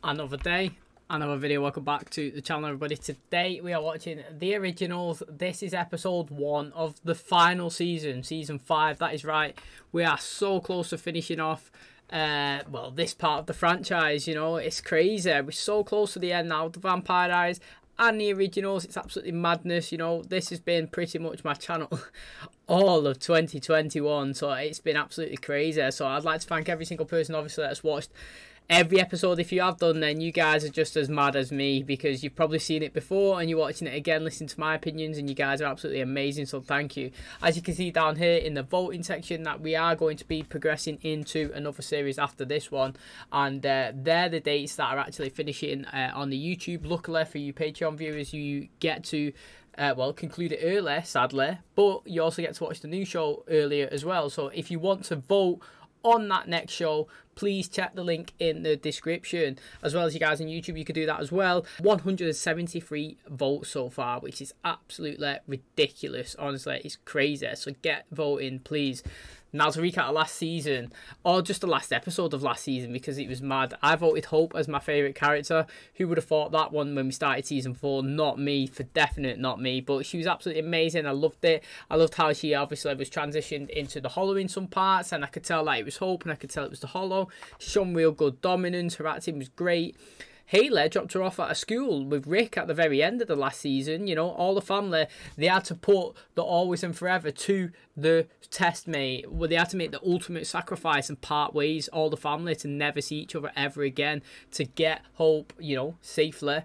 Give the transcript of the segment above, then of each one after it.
Another day, another video. Welcome back to the channel, everybody. Today we are watching the originals. This is episode 1 of the final season, season 5. That is right, we are so close to finishing off well, this part of the franchise. You know, it's crazy. We're so close to the end now. The Vampire Diaries and the originals, it's absolutely madness. You know, this has been pretty much my channel all of 2021, so it's been absolutely crazy. So I'd like to thank every single person obviously that's watched every episode. If you have done, then you guys are just as mad as me, because you've probably seen it before and you're watching it again, listening to my opinions, and you guys are absolutely amazing, so thank you. As you can see down here in the voting section, that we are going to be progressing into another series after this one, and they're the dates that are actually finishing on the YouTube. Luckily for you Patreon viewers, you get to well, conclude it early, sadly, but you also get to watch the new show earlier as well. So if you want to vote on that next show, please check the link in the description. As well as you guys on YouTube, you can do that as well. 173 votes so far, which is absolutely ridiculous. Honestly, it's crazy. So get voting, please. Now to recap of last season, or just the last episode of last season, because it was mad. I voted Hope as my favourite character. Who would have thought that one when we started season 4? Not me, for definite, not me. But she was absolutely amazing. I loved it. I loved how she obviously was transitioned into the Hollow in some parts, and I could tell that it was Hope, and I could tell it was the Hollow. She showed real good dominance. Her acting was great. Haley dropped her off at a school with Rick at the very end of the last season. You know, all the family, they had to put the always and forever to the test, mate. Well, they had to make the ultimate sacrifice and part ways, all the family, to never see each other ever again, to get Hope, you know, safely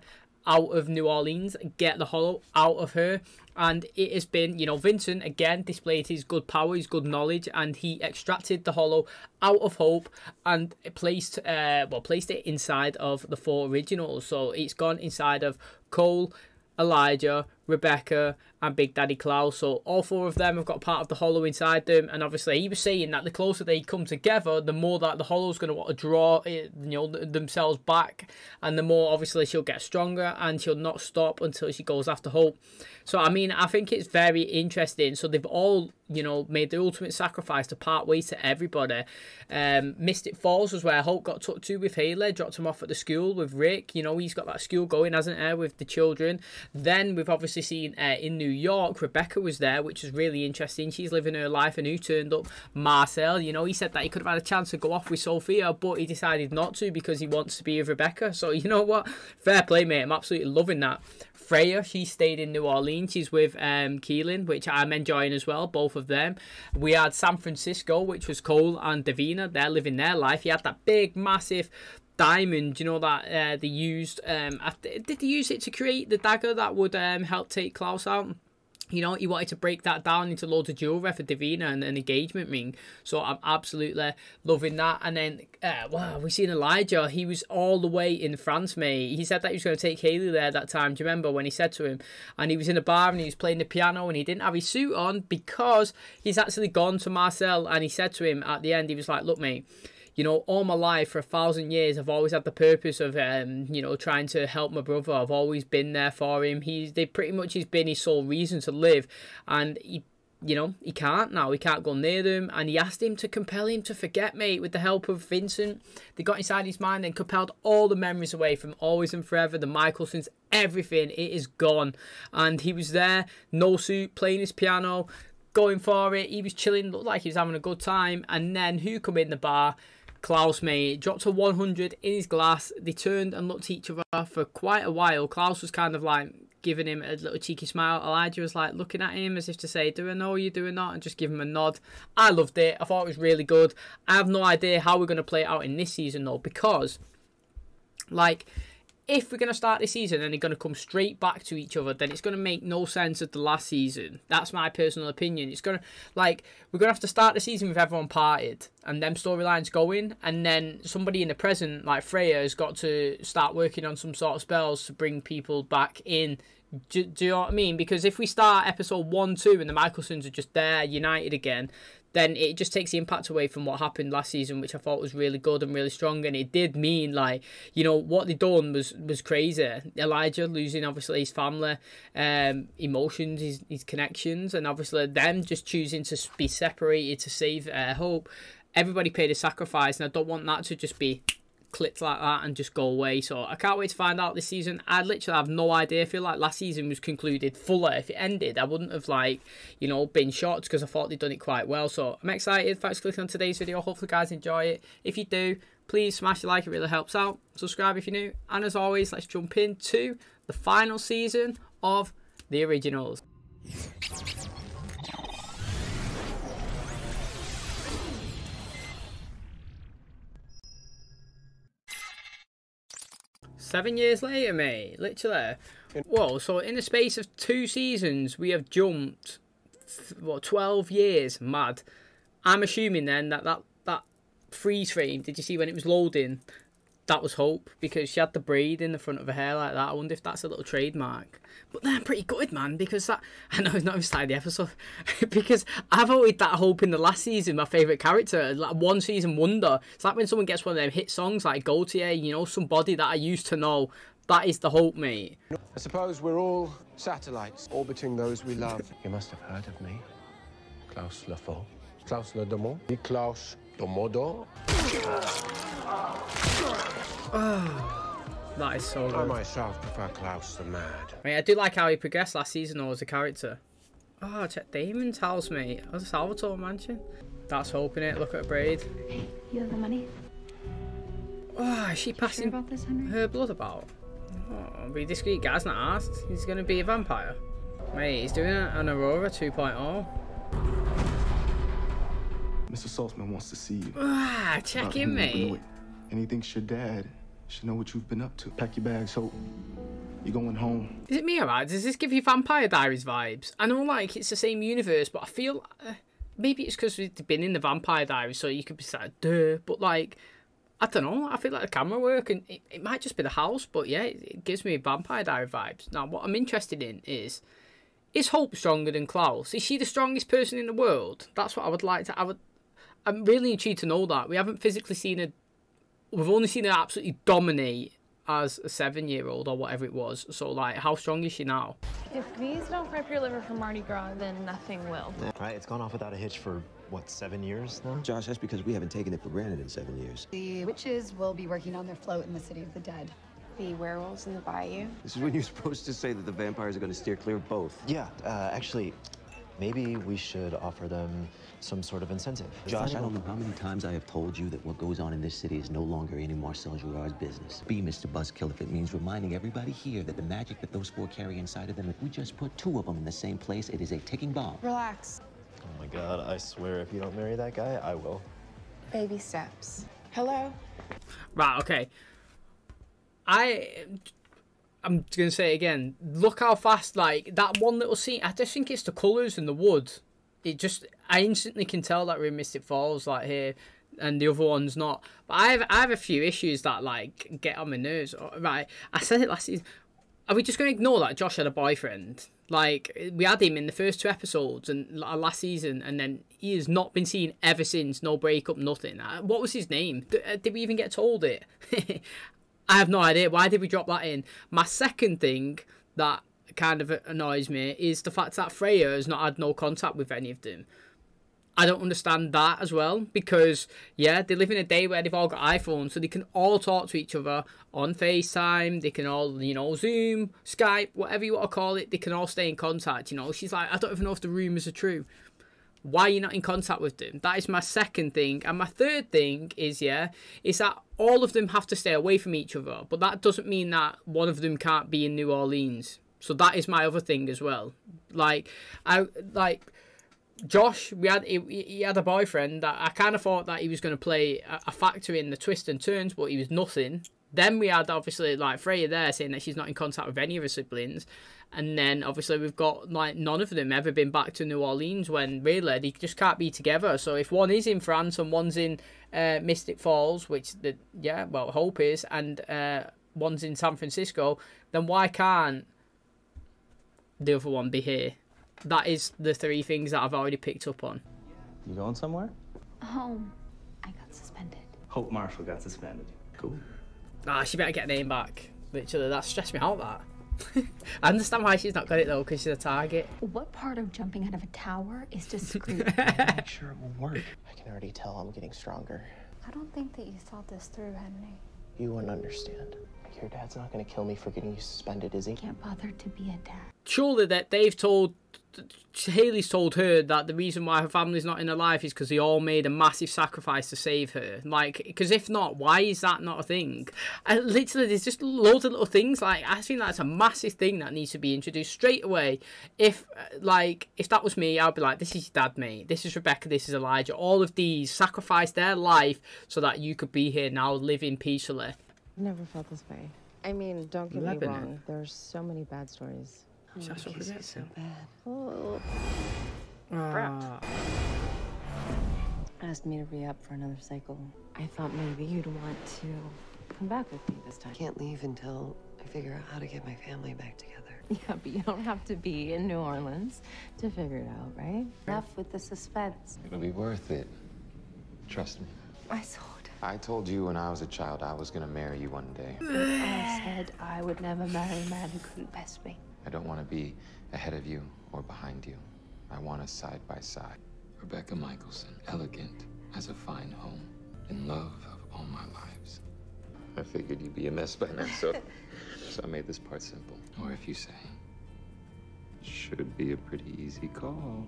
out of New Orleans, get the Hollow out of her. And it has been, you know, Vincent again displayed his good power, his good knowledge, and he extracted the Hollow out of Hope and placed it inside of the 4 originals. So it's gone inside of Cole, Elijah, Rebecca, and Big Daddy Klaus. So all 4 of them have got part of the Hollow inside them, and obviously he was saying that the closer they come together, the more that the Hollow's going to want to draw it, you know, themselves back, and the more obviously she'll get stronger, and she'll not stop until she goes after Hope. So I mean, I think it's very interesting. So they've all, you know, made the ultimate sacrifice to part ways to everybody. Mystic Falls was where Hope got took to with Haley, dropped him off at the school with Rick. You know, he's got that school going, hasn't he, with the children. Then we've obviously seen in New York, Rebecca was there, which was really interesting. She's living her life, and who turned up? Marcel. You know, he said that he could have had a chance to go off with Sophia, but he decided not to because he wants to be with Rebecca. So you know what? Fair play, mate. I'm absolutely loving that. Freya, she stayed in New Orleans. She's with Keelan, which I'm enjoying as well, both of them. We had San Francisco, which was Cole and Davina. They're living their life. You had that big, massive diamond, you know, that they used. Did they use it to create the dagger that would help take Klaus out? You know, he wanted to break that down into loads of jewellery for Davina and an engagement ring. So I'm absolutely loving that. And then, wow, we've seen Elijah. He was all the way in France, mate. He said that he was going to take Haley there that time. Do you remember when he said to him? And he was in a bar and he was playing the piano and he didn't have his suit on because he's actually gone to Marcel. And he said to him at the end, he was like, look, mate, you know, all my life, for 1,000 years, I've always had the purpose of, you know, trying to help my brother. I've always been there for him. They pretty much has been his sole reason to live. And he, you know, he can't now. He can't go near them. And he asked him to compel him to forget, mate, with the help of Vincent. They got inside his mind and compelled all the memories away from Always and Forever, the MIKAELSONS, everything. It is gone. And he was there, no suit, playing his piano, going for it. He was chilling, looked like he was having a good time. And then who come in the bar? Klaus, mate, dropped a 100 in his glass. They turned and looked at each other for quite a while. Klaus was kind of like giving him a little cheeky smile. Elijah was like looking at him as if to say, do I know you doing that? And just give him a nod. I loved it. I thought it was really good. I have no idea how we're going to play it out in this season though, because like, if we're going to start this season and they're going to come straight back to each other, then it's going to make no sense of the last season. That's my personal opinion. It's going to, like, we're going to have to start the season with everyone parted and them storylines going, and then somebody in the present, like Freya, has got to start working on some sort of spells to bring people back in. Do you know what I mean? Because if we start episode 1, 2 and the MIKAELSONS are just there, united again, then it just takes the impact away from what happened last season, which I thought was really good and really strong. And it did mean, like, you know, what they done was crazy. Elijah losing, obviously, his family, emotions, his connections, and obviously them just choosing to be separated to save Hope. Everybody paid a sacrifice, and I don't want that to just be clicked like that and just go away. So I can't wait to find out this season. I literally have no idea. I feel like last season was concluded fuller. If it ended, I wouldn't have, like, you know, been shocked because I thought they'd done it quite well. So I'm excited. Thanks for clicking on today's video. Hopefully you guys enjoy it. If you do, please smash the like, it really helps out. Subscribe if you're new. And as always, let's jump into the final season of The Originals. Seven years later, mate. Literally. Whoa, so in the space of 2 seasons, we have jumped, what, 12 years? Mad. I'm assuming then that freeze frame, did you see when it was loading? That was Hope, because she had the braid in the front of her hair like that. I wonder if that's a little trademark. But they're pretty good, man, because that... I know it's not even started the episode. Because I've always that Hope in the last season, my favourite character. Like, one season wonder. It's like when someone gets one of them hit songs like Gaultier, you know, somebody that I used to know. That is the Hope, mate. I suppose we're all satellites, orbiting those we love. You must have heard of me. Klaus Lefort. Klaus Le Domon. Klaus Domodo. That is so good. I myself prefer Klaus the Mad. Mate, I do like how he progressed last season though as a character. Oh, check Damon's house, mate. That's a Salvatore mansion. That's Hope in it. Look at her braid. Hey, you have the money? Oh, is she passing about this, Henry? her blood about? Oh, be discreet, guy's not asked. He's going to be a vampire. Mate, he's doing an Aurora 2.0. Mr. Saltzman wants to see you. Ah, check in, mate. And he thinks your dad should know what you've been up to. Pack your bags, Hope. You're going home. Is it me, alright? Does this give you Vampire Diaries vibes? I know, like, it's the same universe, but I feel... maybe it's because we've been in the Vampire Diaries, so you could be like, duh. But, like, I don't know. I feel like the camera work, and it might just be the house, but, yeah, it gives me Vampire Diary vibes. Now, what I'm interested in is Hope stronger than Klaus? Is she the strongest person in the world? That's what I would like to... I'm really intrigued to know that. We haven't physically seen her... We've only seen her absolutely dominate as a 7-year-old or whatever it was. So, like, how strong is she now? If these don't prep your liver for Mardi Gras, then nothing will. Yeah, right, it's gone off without a hitch for, what, 7 years now? Josh, that's because we haven't taken it for granted in 7 years. The witches will be working on their float in the city of the dead. The werewolves in the bayou. This is when you're supposed to say that the vampires are going to steer clear of both. Yeah, actually, maybe we should offer them some sort of incentive. Josh, I don't know how many times I have told you that what goes on in this city is no longer any Marcel Girard's business. Be Mr. Buzzkill if it means reminding everybody here that the magic that those 4 carry inside of them, if we just put 2 of them in the same place, it is a ticking bomb. Relax. Oh my God, I swear if you don't marry that guy, I will. Baby steps. Hello? Right, okay. I'm going to say it again. Look how fast, like, that one little scene. I just think it's the colours and the wood. I instantly can tell that we're in Mystic Falls, like, here, and the other one's not. But I have a few issues that, like, get on my nerves. Right, I said it last season. Are we just going to ignore that Josh had a boyfriend? Like, we had him in the first 2 episodes and last season, and then he has not been seen ever since. No breakup, nothing. What was his name? Did we even get told it? I have no idea. Why did we drop that in? My second thing that kind of annoys me is the fact that Freya has not had no contact with any of them. I don't understand that as well, because, yeah, they live in a day where they've all got iPhones, so they can all talk to each other on FaceTime, they can all, you know, Zoom, Skype, whatever you want to call it, they can all stay in contact, you know. She's like, I don't even know if the rumours are true. Why are you not in contact with them? That is my second thing. And my third thing is, yeah, is that all of them have to stay away from each other, but that doesn't mean that one of them can't be in New Orleans. So that is my other thing as well. Josh, he had a boyfriend that I kind of thought that he was going to play a factor in the twists and turns, but he was nothing. Then we had, obviously, like, Freya there saying that she's not in contact with any of her siblings. And then, obviously, we've got, like, none of them ever been back to New Orleans when, really, they just can't be together. So if one is in France and one's in Mystic Falls, which, Hope is, and one's in San Francisco, then why can't the other one be here? That is the 3 things that I've already picked up on. You going somewhere? Home. I got suspended. Hope Marshall got suspended. Cool. Ah, she better get her name back. Literally, that stressed me out, that. I understand why she's not got it, though, because she's a target. What part of jumping out of a tower is discreet? Make sure it will work. I can already tell I'm getting stronger. I don't think that you thought this through, Henry. You wouldn't understand. Your dad's not gonna kill me for getting you suspended, is he? Can't bother to be a dad. Surely that Haley's told her that the reason why her family's not in her life is because they all made a massive sacrifice to save her. Like, because if not, why is that not a thing? Literally, there's just loads of little things. Like, I think that's a massive thing that needs to be introduced straight away. If that was me, I'd be like, this is your dad, mate. This is Rebecca. This is Elijah. All of these sacrificed their life so that you could be here now, living peacefully. Never felt this way. I mean, don't get me wrong. There's so many bad stories. That's what it is. So bad. Oh. Asked me to re-up for another cycle. I thought maybe you'd want to come back with me this time. Can't leave until I figure out how to get my family back together. Yeah, but you don't have to be in New Orleans to figure it out, right? Enough with the suspense. It'll be worth it. Trust me. I saw it. I told you when I was a child I was gonna marry you one day. I said I would never marry a man who couldn't best me. I don't want to be ahead of you or behind you. I want us side by side. Rebecca Mikaelson, elegant, has a fine home, in love of all my lives. I figured you'd be a mess by now, so I made this part simple. Or if you say, should be a pretty easy call.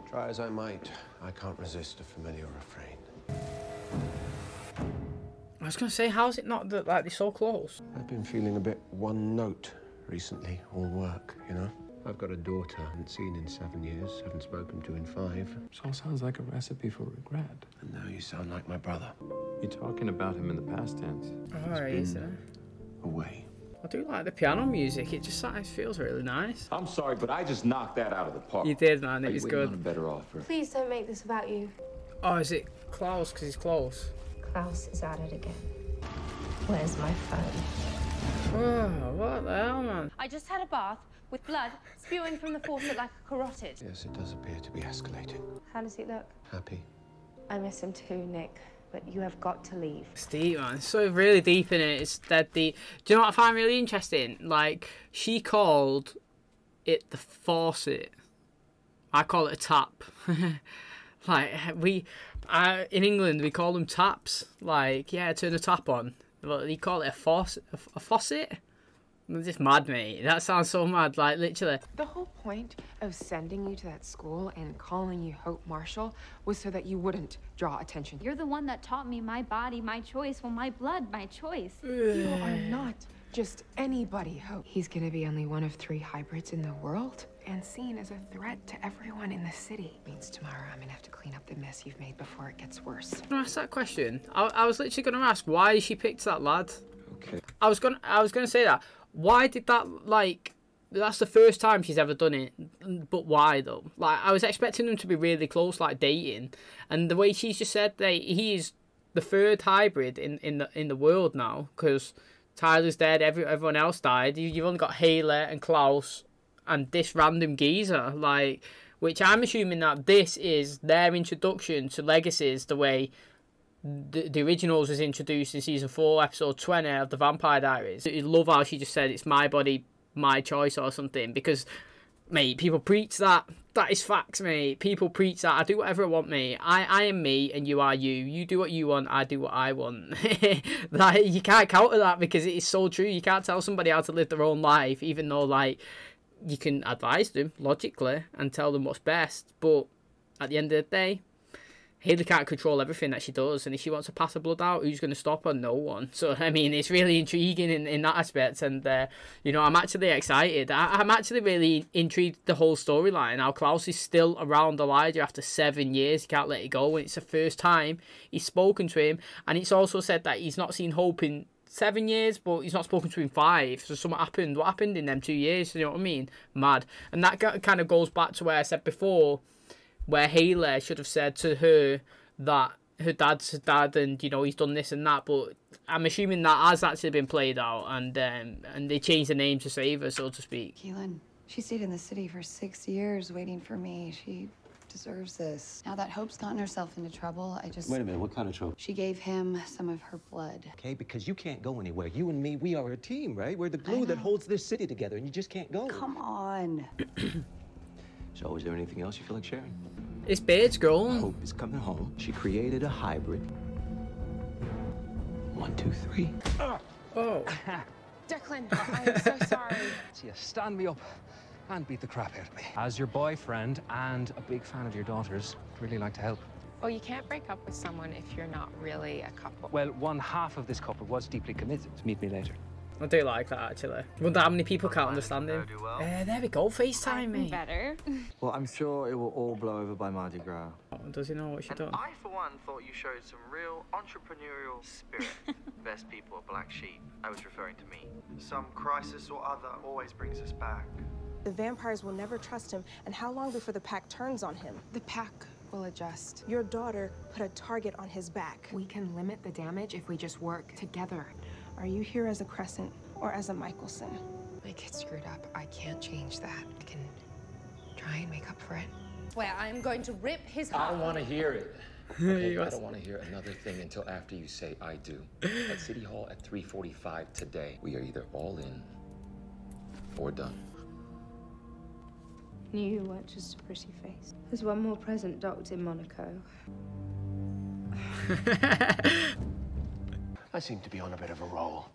Try as I might, I can't resist a familiar refrain. I was going to say, how is it not that, like, they're so close? I've been feeling a bit one note recently, all work, you know? I've got a daughter I haven't seen in 7 years, haven't spoken to in 5. This all sounds like a recipe for regret. And now you sound like my brother. You're talking about him in the past tense. Oh, is it? Away. I do like the piano music. It just feels really nice. I'm sorry, but I just knocked that out of the park. You did, man. It was good. On a better offer. Please don't make this about you. Oh, is it Klaus? Because he's close. Klaus is at it again. Where's my phone? Oh, what the hell, man? I just had a bath with blood spewing from the faucet like a carotid. Yes, it does appear to be escalating. How does he look? Happy. I miss him too, Nick. But you have got to leave. It's deep, man. It's so really deep in it. It's dead deep. Do you know what I find really interesting? Like, she called it the faucet. I call it a tap. Like, in England, we call them taps. Like, yeah, turn the tap on. But you call it a faucet? A faucet? It's just mad, mate. That sounds so mad, like, literally. The whole point of sending you to that school and calling you Hope Marshall was so that you wouldn't draw attention. You're the one that taught me my body, my choice. Well, my blood, my choice. You are not just anybody, Hope. He's gonna be only one of 3 hybrids in the world and seen as a threat to everyone in the city. Means tomorrow I'm gonna have to clean up the mess you've made before it gets worse. Can I ask that question? I was literally going to ask why she picked that lad. Okay. I was gonna say that. Why did that, like, that's the first time she's ever done it, but why, though? Like, I was expecting them to be really close, like, dating, and the way she's just said that he is the 3rd hybrid in the world now, because Tyler's dead, everyone else died, you've only got Haley and Klaus and this random geezer, like, which I'm assuming that this is their introduction to Legacies, the way the originals was introduced in season 4, episode 20 of the Vampire Diaries. I love how she just said it's my body, my choice or something, because, mate, people preach that. That is facts, mate. People preach that. I do whatever I want, mate. I am me and you are you. You do what you want, I do what I want. Like, you can't counter that because it is so true. You can't tell somebody how to live their own life, even though, like, you can advise them logically and tell them what's best, but at the end of the day, Haley can't control everything that she does, and if she wants to pass her blood out, who's going to stop her? No one. So, I mean, it's really intriguing in that aspect, and, you know, I'm actually excited. I'm actually really intrigued the whole storyline. How Klaus is still around Elijah after 7 years. He can't let it go, and it's the first time he's spoken to him, and it's also said that he's not seen Hope in 7 years, but he's not spoken to him in 5. So something happened. What happened in them 2 years? You know what I mean? Mad. And that kind of goes back to where I said before, where Haley should have said to her that her dad's her dad and, you know, he's done this and that, but I'm assuming that has actually been played out, and they changed the name to save her, so to speak. Keelan, she stayed in the city for 6 years waiting for me. She deserves this. Now that Hope's gotten herself into trouble, Wait a minute, what kind of trouble? She gave him some of her blood. Okay, because you can't go anywhere. You and me, we are a team, right? We're the glue that holds this city together, and you just can't go. Come on. So, is there anything else you feel like sharing? His beard's grown. Hope is coming home. She created a hybrid. 1, 2, 3. Oh. Declan, I'm so sorry. So you stand me up and beat the crap out of me. As your boyfriend and a big fan of your daughter's, I'd really like to help. Well, you can't break up with someone if you're not really a couple. Well, one half of this couple was deeply committed. Meet me later. I do like that, actually. I wonder how many people can't understand him. There we go, FaceTime me. Better. Well, I'm sure it will all blow over by Mardi Gras. Oh, does he know what she's done? I, for one, thought you showed some real entrepreneurial spirit. Best people are black sheep. I was referring to me. Some crisis or other always brings us back. The vampires will never trust him, and how long before the pack turns on him? The pack will adjust. Your daughter put a target on his back. We can limit the damage if we just work together. Are you here as a Crescent or as a Mikaelson? My kid screwed up. I can't change that. I can try and make up for it. Swear I'm going to rip his I heart. don't want to hear it. Okay, I don't want to hear another thing until after you say I do. At City Hall at 3:45 today, we are either all in or done. Knew you weren't just a pretty face. There's one more present docked in Monaco. I seem to be on a bit of a roll.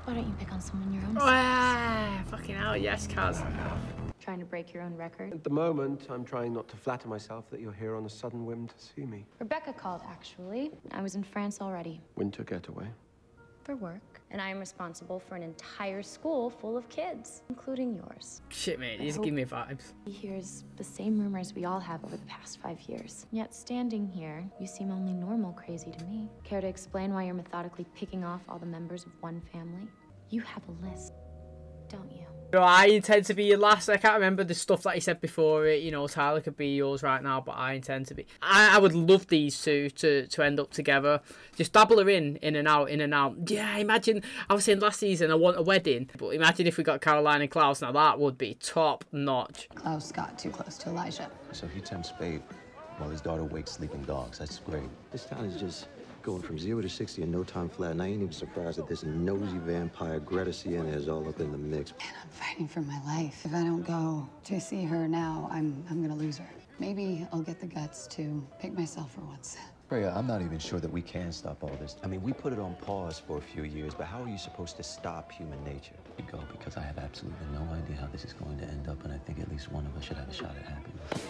Why don't you pick on someone your own Ah, fucking hell, yes, Kaz. Trying to break your own record? At the moment, I'm trying not to flatter myself that you're here on a sudden whim to see me. Rebecca called, actually. I was in France already. Winter getaway. For work. And I am responsible for an entire school full of kids, including yours. Shit, mate, these give me vibes. He hears the same rumors we all have over the past 5 years. Yet standing here, you seem only normal crazy to me. Care to explain why you're methodically picking off all the members of one family? You have a list, don't you? You know, I intend to be your last. I can't remember the stuff that he said before it. You know, Tyler could be yours right now, but I intend to be. I would love these two to end up together. Just dabble her in and out, in and out. Yeah, imagine, I was saying last season I want a wedding, but imagine if we got Caroline and Klaus. Now that would be top notch. Klaus got too close to Elijah. So he tempts fate while his daughter wakes sleeping dogs. That's great. This town is just going from 0 to 60 in no time flat, and I ain't even surprised that this nosy vampire Greta Sienna is all up in the mix. And I'm fighting for my life. If I don't go to see her now, I'm gonna lose her. Maybe I'll get the guts to pick myself for once. Freya, I'm not even sure that we can stop all this. I mean, we put it on pause for a few years, but how are you supposed to stop human nature? We go because I have absolutely no idea how this is going to end up, and I think at least one of us should have a shot at happiness.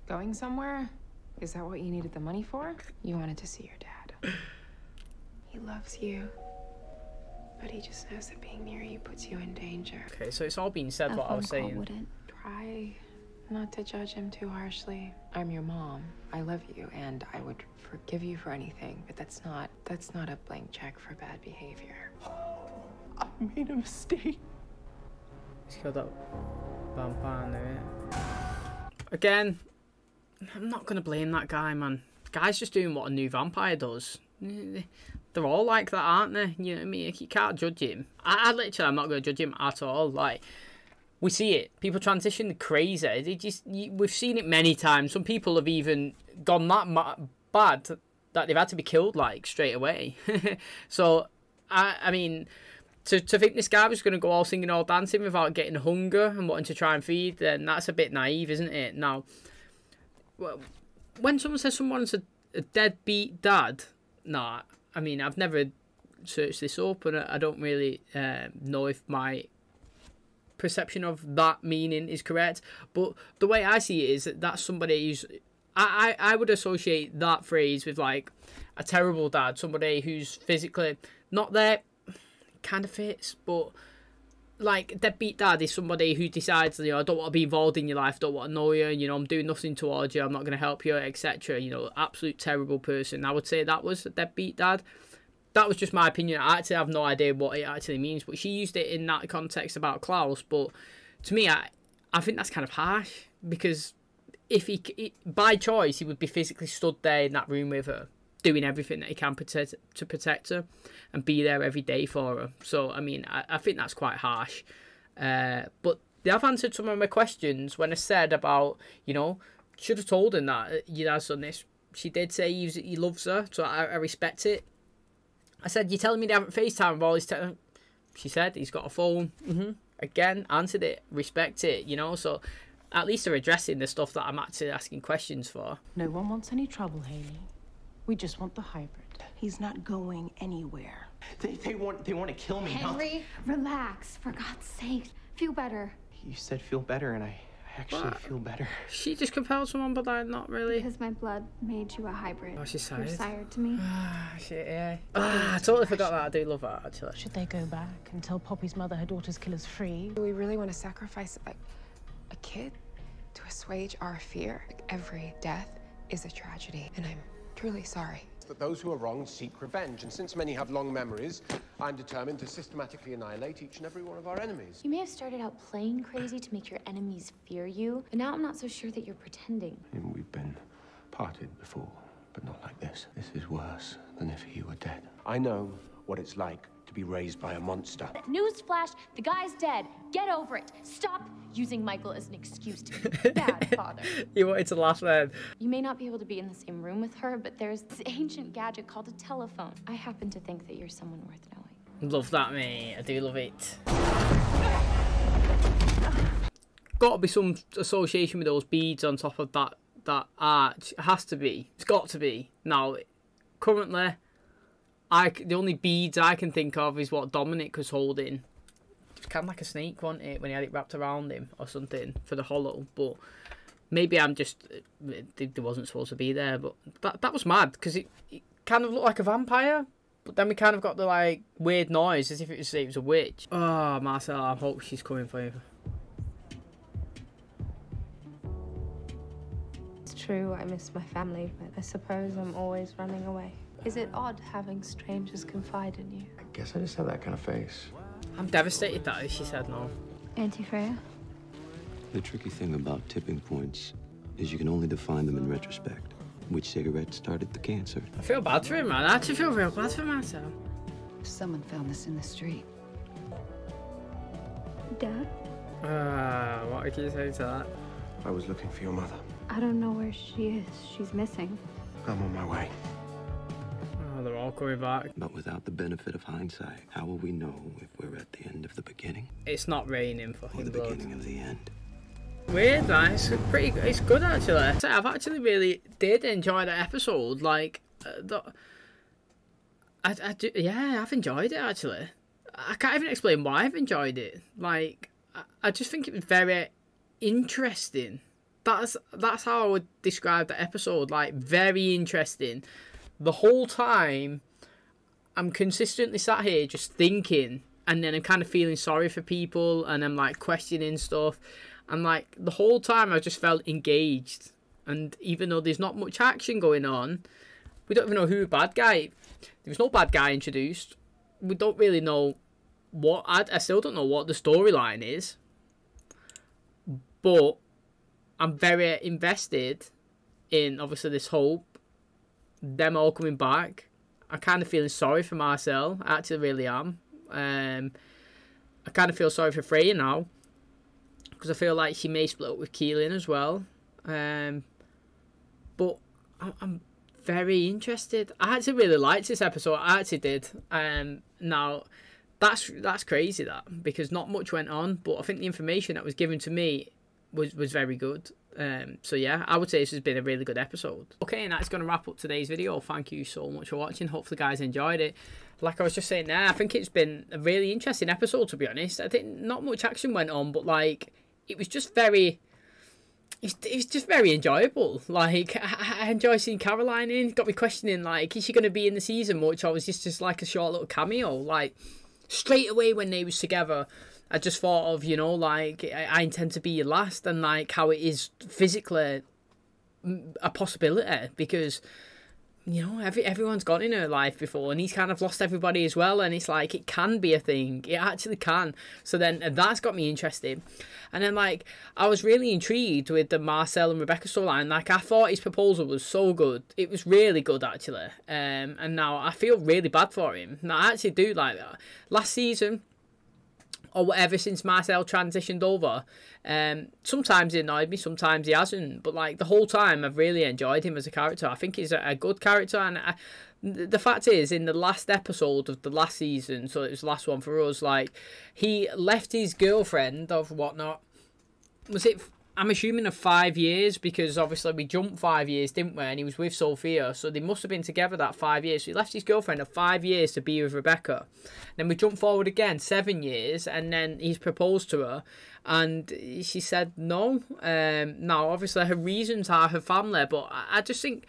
Going somewhere? Is that what you needed the money for? You wanted to see your dad. He loves you, but he just knows that being near you puts you in danger. Okay, so it's all been said what I was saying. Try not to judge him too harshly. I'm your mom. I love you, and I would forgive you for anything, but that's not a blank check for bad behavior. I made a mistake. He's killed that vampire now. Again, I'm not going to blame that guy, man. The guy's just doing what a new vampire does. They're all like that, aren't they? You know what I mean? You can't judge him. I'm not going to judge him at all. Like, we see it. People transition crazy. We've seen it many times. Some people have even gone that bad that they've had to be killed, like, straight away. So, I mean, to think this guy was going to go all singing, all dancing without getting hunger and wanting to try and feed, then that's a bit naive, isn't it? Now, well, when someone says someone's a deadbeat dad, nah, I mean, I've never searched this up, and I don't really know if my perception of that meaning is correct. But the way I see it is that that's somebody who's... I would associate that phrase with, like, a terrible dad, somebody who's physically not there, kind of fits, but... Like, deadbeat dad is somebody who decides, you know, I don't want to be involved in your life, don't want to know you, you know, I'm doing nothing towards you, I'm not going to help you, etc. You know, absolute terrible person. I would say that was a deadbeat dad. That was just my opinion. I actually have no idea what it actually means, but she used it in that context about Klaus. But to me, I think that's kind of harsh, because if he by choice, he would be physically stood there in that room with her, doing everything that he can to protect her and be there every day for her. So, I mean, I think that's quite harsh. But they have answered some of my questions when I said about, you know, should have told him that your dad's done this. She did say he loves her, so I respect it. I said, you're telling me they haven't FaceTime with all his... She said, he's got a phone. again, answered it, respect it, you know, so at least they're addressing the stuff that I'm actually asking questions for. No one wants any trouble, Haley. We just want the hybrid. He's not going anywhere. They want to kill me. Henry, relax, for God's sake. Feel better. You said feel better, and I actually feel better. She just compelled someone, but like, not really. Because my blood made you a hybrid. Oh, she's sired. You're sired to me. Shit, yeah. I totally forgot that. I do love that, actually. Should they go back and tell Poppy's mother her daughter's killer's free? Do we really want to sacrifice a kid to assuage our fear? Every death is a tragedy, and I'm truly sorry. That those who are wronged seek revenge, and since many have long memories, I'm determined to systematically annihilate each and every one of our enemies. You may have started out playing crazy to make your enemies fear you, but now I'm not so sure that you're pretending. And we've been parted before, but not like this. This is worse than if he were dead. I know what it's like to be raised by a monster. Newsflash, the guy's dead. Get over it. Stop using Michael as an excuse to be a bad father. You wanted to laugh then. You may not be able to be in the same room with her, but there's this ancient gadget called a telephone. I happen to think that you're someone worth knowing. Love that, mate. I do love it. Got to be some association with those beads on top of that arch. It has to be. It's got to be. Now, currently, the only beads I can think of is what Dominic was holding. It was kind of like a snake, wasn't it, when he had it wrapped around him or something for the hollow. But maybe I'm just... They wasn't supposed to be there. But that was mad, because it kind of looked like a vampire. But then we kind of got the, like, weird noise as if it was a witch. Oh, Marcel, I hope she's coming for you. It's true, I miss my family, but I suppose I'm always running away. Is it odd having strangers confide in you? I guess I just have that kind of face. I'm devastated that she said no. Auntie Freya? The tricky thing about tipping points is you can only define them in retrospect. Which cigarette started the cancer? I feel bad for him, man. I actually feel real bad for myself. Someone found this in the street. Dad? What did you say to that? I was looking for your mother. I don't know where she is. She's missing. I'm on my way. Oh, they're all coming back. But without the benefit of hindsight, how will we know if we're at the end of the beginning? It's not raining for or the beginning of the end. Weird, man. It's good actually. So I've actually really did enjoy that episode. Like, I've enjoyed it actually. I can't even explain why I've enjoyed it. Like, I just think it was very interesting. That's how I would describe the episode. Like, very interesting. The whole time, I'm consistently sat here just thinking, and then I'm kind of feeling sorry for people, and I'm like questioning stuff. And like the whole time I just felt engaged. And even though there's not much action going on, we don't even know who the bad guy. There was no bad guy introduced. We don't really know what. I still don't know what the storyline is. But I'm very invested in obviously this hope. Them all coming back. I'm kind of feeling sorry for Marcel. I actually really am. I kind of feel sorry for Freya now, because I feel like she may split up with Keelan as well. But I'm very interested. I actually really liked this episode. I actually did. Now, that's crazy, that, because not much went on, but I think the information that was given to me was very good. So yeah, I would say this has been a really good episode. Okay, and that's going to wrap up today's video. Thank you so much for watching. Hopefully guys enjoyed it. Like I was just saying there, I think it's been a really interesting episode, to be honest. I think not much action went on, but like it was just very... It's just very enjoyable. Like, I enjoy seeing Caroline in. Got me questioning, like, is she going to be in the season much, or was this just like a short little cameo? Like, straight away when they was together, I just thought of, you know, like, I intend to be your last, and like how it is physically a possibility, because, you know, everyone's gone in her life before, and he's kind of lost everybody as well, and it's like, it can be a thing. It actually can. So then that's got me interested. And then, like, I was really intrigued with the Marcel and Rebecca storyline. Like, I thought his proposal was so good. It was really good, actually. And now I feel really bad for him. Now, I actually do like that. Last season, or whatever since Marcel transitioned over. Sometimes he annoyed me, sometimes he hasn't, but like the whole time I've really enjoyed him as a character. I think he's a good character, and the fact is, in the last episode of the last season, so it was the last one for us, like, he left his girlfriend of whatnot, was it, I'm assuming, of 5 years, because obviously we jumped 5 years, didn't we? And he was with Sophia, so they must have been together that 5 years. So he left his girlfriend of 5 years to be with Rebecca. Then we jump forward again 7 years, and then he's proposed to her, and she said no. Now, obviously, her reasons are her family, but I just think,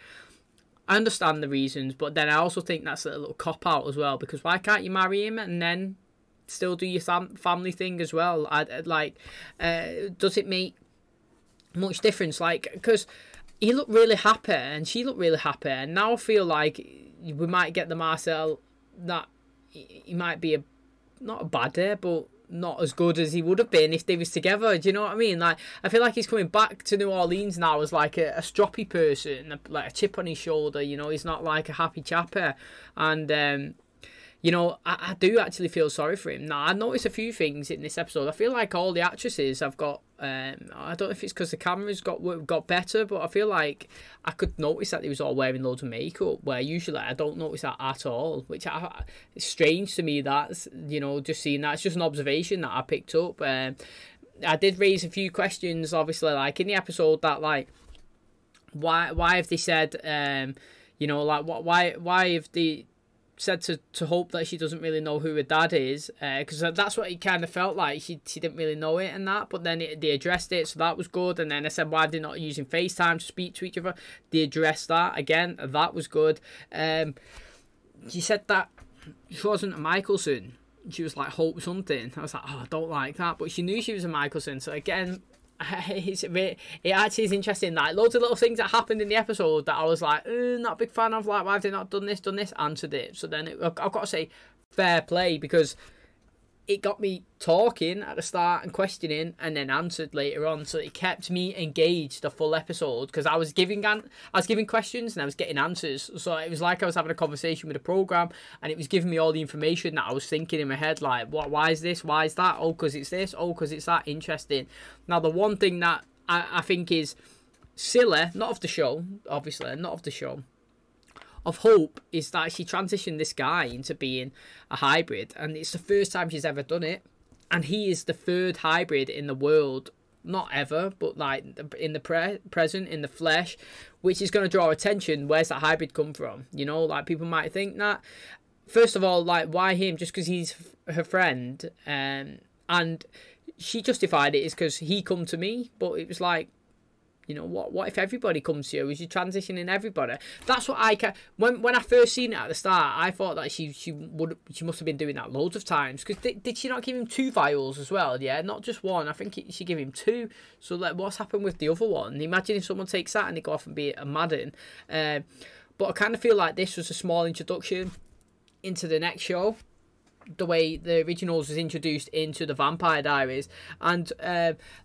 I understand the reasons, but then I also think that's a little cop-out as well, because why can't you marry him and then still do your family thing as well? Does it make much difference? Like, because he looked really happy and she looked really happy, and now I feel like we might get the Marcel that he might be not a bad day, but not as good as he would have been if they was together. Do you know what I mean? Like, I feel like he's coming back to New Orleans now as like a stroppy person, like a chip on his shoulder. You know, he's not like a happy chapper, and you know, I do actually feel sorry for him. Now, I noticed a few things in this episode. I feel like all the actresses have got, I don't know if it's because the cameras got better, but I feel like I could notice that they was all wearing loads of makeup, where usually I don't notice that at all, which it's strange to me. That's, you know, just seeing that. It's just an observation that I picked up. I did raise a few questions, obviously, like in the episode, that like, why have they said, you know, like why have they said to Hope that she doesn't really know who her dad is, because that's what it kind of felt like, she didn't really know it and that, but then they addressed it, so that was good. And then I said, why are they not using FaceTime to speak to each other? They addressed that again, that was good. She said that she wasn't a Mikaelson, she was like Hope something. I was like, oh, I don't like that, but she knew she was a Mikaelson, so again, it actually is interesting. Like, loads of little things that happened in the episode that I was like, not a big fan of. Like, why have they not done this, answered it. So then I've got to say, fair play, because it got me talking at the start and questioning, and then answered later on. So it kept me engaged the full episode, because I was giving questions and I was getting answers. So it was like I was having a conversation with the program, and it was giving me all the information that I was thinking in my head, like, why is this, why is that, oh, because it's this, oh, because it's that. Interesting. Now, the one thing that I think is silly, not of the show, obviously, not of the show, of Hope, is that she transitioned this guy into being a hybrid, and it's the first time she's ever done it, and he is the third hybrid in the world, not ever, but like in the present, in the flesh, which is going to draw attention. Where's that hybrid come from? You know, like, people might think that. First of all, like, why him? Just because he's her friend, and she justified it is because he come to me, but it was like, you know, what if everybody comes to you? Is you transitioning everybody? That's what I can. When I first seen it at the start, I thought that she must have been doing that loads of times. Because did she not give him 2 vials as well? Yeah, not just one. I think she gave him 2. So like, what's happened with the other one? Imagine if someone takes that and they go off and be a Madden. But I kind of feel like this was a small introduction into the next show, the way the originals was introduced into the Vampire Diaries. And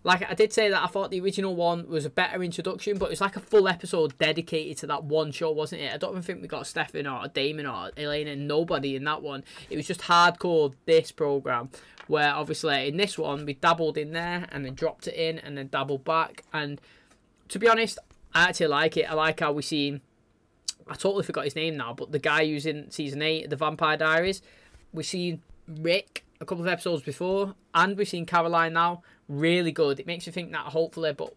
like I did say, that I thought the original one was a better introduction, but it's like a full episode dedicated to that one show, wasn't it? I don't even think we got Stefan or Damon or Elena, nobody in that one. It was just hardcore this program, where obviously in this one we dabbled in there and then dropped it in and then dabbled back. And to be honest, I actually like it. I like how we seen, I totally forgot his name now, but the guy who's in season 8 of the Vampire Diaries, we've seen Rick a couple of episodes before, and we've seen Caroline now. Really good. It makes you think that hopefully, but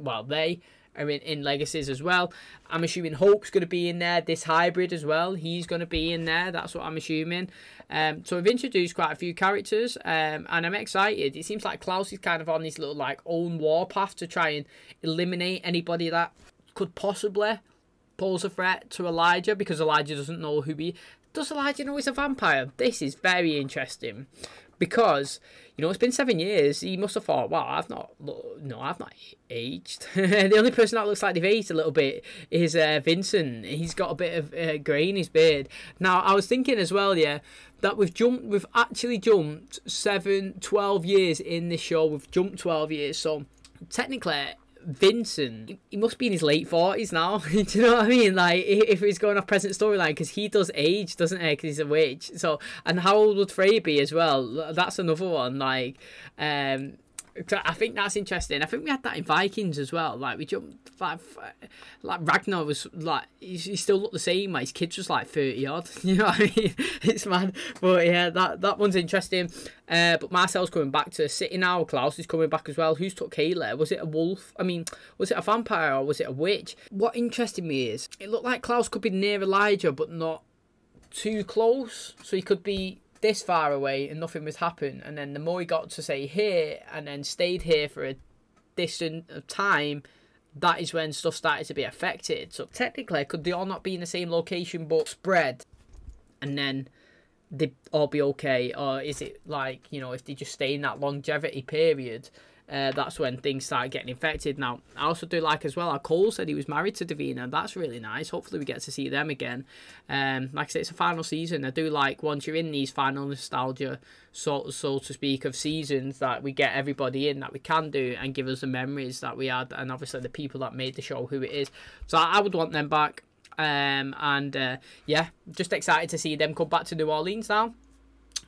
well, they are in Legacies as well. I'm assuming Hope's going to be in there. This hybrid as well, he's going to be in there. That's what I'm assuming. So we've introduced quite a few characters, and I'm excited. It seems like Klaus is kind of on his little like own warpath to try and eliminate anybody that could possibly pose a threat to Elijah, because Elijah doesn't know who he. Does Elijah know he's a vampire? This is very interesting, because, you know, it's been 7 years. He must have thought, wow, I've not aged. The only person that looks like they've aged a little bit is Vincent. He's got a bit of grey in his beard. Now, I was thinking as well, yeah, that we've actually jumped 12 years in this show. We've jumped 12 years, so technically Vincent, he must be in his late 40s now. Do you know what I mean? Like, if he's going off present storyline, because he does age, doesn't he? Because he's a witch. So, and how old would Frey be as well? That's another one. Like, I think that's interesting. I think we had that in Vikings as well. Like, we jumped like Ragnar was like, he still looked the same. Like, his kids was like 30 odd. You know what I mean? It's mad. But yeah, that one's interesting. But Marcel's coming back to the city now. Klaus is coming back as well. Who's took Kayla? Was it a wolf? I mean, was it a vampire or was it a witch? What interested me is it looked like Klaus could be near Elijah, but not too close. So he could be this far away and nothing was happening, and then the more he got to say here and then stayed here for a distant time, that is when stuff started to be affected. So technically, could they all not be in the same location but spread and then they all be okay? Or is it like, you know, if they just stay in that longevity period, that's when things start getting infected. Now, I also do like as well, our Cole said he was married to Davina. That's really nice. Hopefully we get to see them again. Like I said, it's a final season. I do like once you're in these final nostalgia, so to speak, of seasons, that we get everybody in that we can do and give us the memories that we had, and obviously the people that made the show who it is. So I would want them back. Yeah, just excited to see them come back to New Orleans now.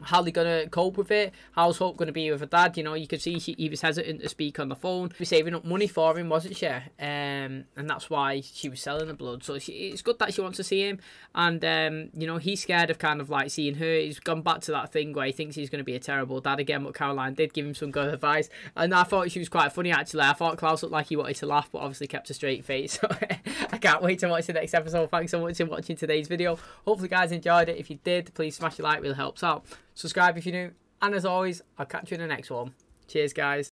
How are they going to cope with it? How's Hope going to be with her dad? You know, you could see he was hesitant to speak on the phone. She was saving up money for him, wasn't she? And that's why she was selling the blood. So it's good that she wants to see him. And, you know, he's scared of kind of like seeing her. He's gone back to that thing where he thinks he's going to be a terrible dad again. But Caroline did give him some good advice. And I thought she was quite funny, actually. I thought Klaus looked like he wanted to laugh, but obviously kept a straight face. So I can't wait to watch the next episode. Thanks so much for watching today's video. Hopefully, you guys enjoyed it. If you did, please smash a like. It really helps out. Subscribe if you're new, and as always, I'll catch you in the next one. Cheers, guys.